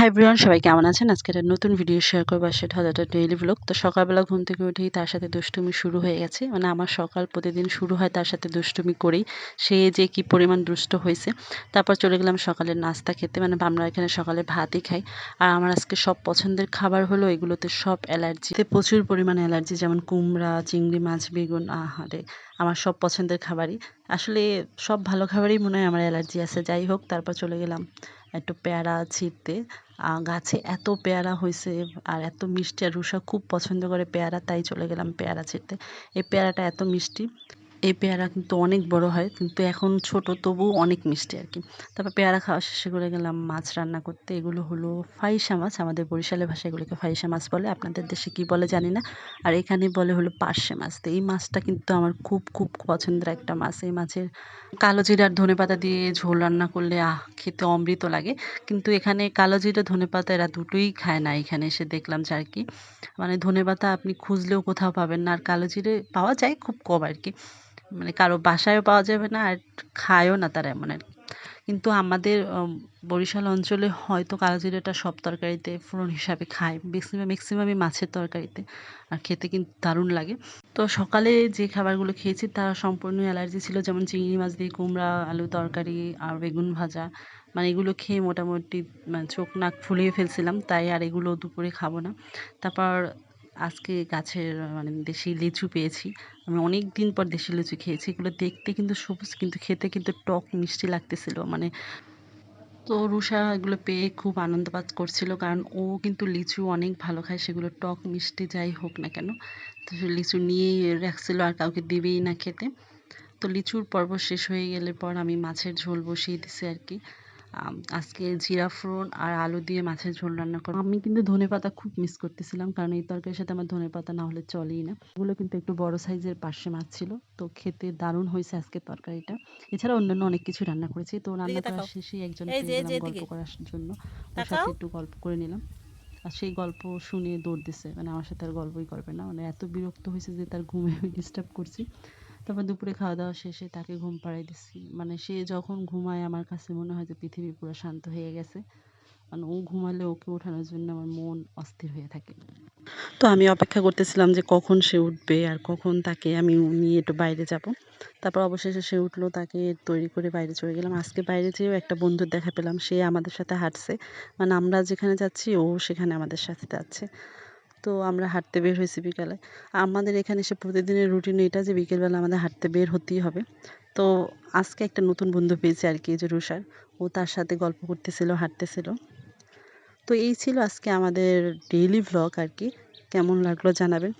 Hi everyone, সবাই কেমন আছেন? আজকে একটা নতুন ভিডিও শেয়ার করবো, আর সেটা হলো একটা ডেইলি ব্লগ। তো সকালবেলা ঘুম থেকে উঠেই তার সাথে দুষ্টুমি শুরু হয়ে গেছে। মানে আমার সকাল প্রতিদিন শুরু হয় তার সাথে দুষ্টুমি করেই। সে যে কি পরিমাণ দুষ্ট হয়েছে। তারপর চলে গেলাম সকালের নাস্তা খেতে। মানে আমরা এখানে সকালে ভাতই খাই। আর আমার আজকে সব পছন্দের খাবার হলো এগুলোতে সব অ্যালার্জি, প্রচুর পরিমাণে অ্যালার্জি, যেমন কুমড়া, চিংড়ি মাছ, বেগুন। আহারে, আমার সব পছন্দের খাবারই। আসলে সব ভালো খাবারই মনে হয় আমার অ্যালার্জি আছে। যাই হোক, তারপর চলে গেলাম একটু পেয়ারা ছিঁড়তে। গাছে এত পেয়ারা হয়েছে আর এত মিষ্টি, আর রুষা খুব পছন্দ করে পেয়ারা, তাই চলে গেলাম পেয়ারা ছিঁড়তে। এই পেয়ারাটা এত মিষ্টি। এই পেয়ারা কিন্তু অনেক বড় হয়, কিন্তু এখন ছোট, তবুও অনেক মিষ্টি আর কি। তারপর পেয়ারা খাওয়া শেষে করে গেলাম মাছ রান্না করতে। এগুলো হলো ফাইসা মাছ, আমাদের বরিশালের ভাষায় এগুলোকে ফাইসা মাছ বলে, আপনাদের দেশে কি বলে জানি না। আর এখানে বলে হলো পার্শে মাছ। তো এই মাছটা কিন্তু আমার খুব খুব পছন্দের একটা মাছ। এই মাছের কালো জিরা আর ধনেপাতা দিয়ে ঝোল রান্না করলে খেতে অমৃত লাগে। কিন্তু এখানে কালো জিরা ধনেপাতা এরা দুটোই খায় না। এখানে এসে দেখলাম যে আর কি, মানে ধনেপাতা আপনি খুঁজলেও কোথাও পাবেন না, আর কালো জিরে পাওয়া যায় খুব কম আর কি। মানে কারো বাসায়ও পাওয়া যাবে না, আর খায়ও না তারা, এমন আর কি। কিন্তু আমাদের বরিশাল অঞ্চলে হয়তো কালো জিরাটা সব তরকারিতে ফোড়ন হিসাবে খায়, ম্যাক্সিমামই মাছের তরকারিতে। আর খেতে কিন্তু দারুণ লাগে। তো সকালে যে খাবারগুলো খেয়েছি তা সম্পূর্ণ অ্যালার্জি ছিল, যেমন চিংড়ি মাছ দিয়ে কুমড়া আলু তরকারি আর বেগুন ভাজা। মানে এগুলো খেয়ে মোটামুটি মানে চোখ নাক ফুলিয়ে ফেলছিলাম, তাই আর এগুলো দুপুরে খাবো না। তারপর আজকে গাছের মানে দেশি লিচু পেয়েছি। আমি অনেক দিন পর দেশি লিচু খেয়েছি। এগুলো দেখতে কিন্তু সবুজ, কিন্তু খেতে কিন্তু টক মিষ্টি লাগতেছিল। মানে তো রুষা এগুলো পেয়ে খুব আনন্দ পাত করছিল, কারণ ও কিন্তু লিচু অনেক ভালো খায়, সেগুলো টক মিষ্টি যাই হোক না কেন। তো সে লিচু নিয়েই রাখছিল, আর কাউকে দিবেই না খেতে। তো লিচুর পর্ব শেষ হয়ে গেলে পর আমি মাছের ঝোল বসিয়ে দিছি আর কি। আজকে জিরা ফোড়ন আর আলু দিয়ে মাছের ঝোল রান্না করব। আমি কিন্তু ধনেপাতা খুব মিস করতেছিলাম, কারণ এই তরকারির সাথে আমার ধনেপাতা না হলে চলেই না। এগুলো কিন্তু একটু বড় সাইজের পার্শে মাছ ছিল, তো খেতে দারুণ হয়েছে আজকে তরকারিটা। এছাড়া অন্যান্য অনেক কিছু রান্না করেছি। তো রান্না এদিকে করার তাকাও। শেষেই একজন এই যে পেয়ে এই যে গেলাম গল্প এদিকে করার জন্য। ওর সাথে তাকাও। একটু গল্প করে নিলাম। আর সেই গল্প শুনে দৌড় দিছে, মানে আমার সাথে আর গল্পই করবে না। মানে এত বিরক্ত হয়েছে যে তার ঘুমে আমি ডিস্টার্ব করছি। তারপর দুপুরে খাওয়া দাওয়া শেষে তাকে ঘুম পাড়াই দিচ্ছি। মানে সে যখন ঘুমায় আমার কাছে মনে হয় যে পৃথিবী পুরো শান্ত হয়ে গেছে। মানে ও ঘুমালে ওকে ওঠানোর জন্য আমার মন অস্থির হয়ে থাকে। তো আমি অপেক্ষা করতেছিলাম যে কখন সে উঠবে আর কখন তাকে আমি নিয়ে একটু বাইরে যাব। তারপর অবশেষে সে উঠলো, তাকে তৈরি করে বাইরে চলে গেলাম। আজকে বাইরে যেয়েও একটা বন্ধুর দেখা পেলাম, সে আমাদের সাথে হাঁটছে। মানে আমরা যেখানে যাচ্ছি ও সেখানে আমাদের সাথে যাচ্ছে। তো আমরা হাঁটতে বের হয়েছি বিকালে। আমাদের এখানে এসে প্রতিদিনের রুটিন এটা যে বিকেলবেলা আমাদের হাঁটতে বের হতেই হবে। তো আজকে একটা নতুন বন্ধু পেয়েছি আর কি, এই যে রুষার। ও তার সাথে গল্প করতেছিল, হাঁটতেছিল। তো এই ছিল আজকে আমাদের ডেইলি ভ্লগ আর কি। কেমন লাগলো জানাবেন।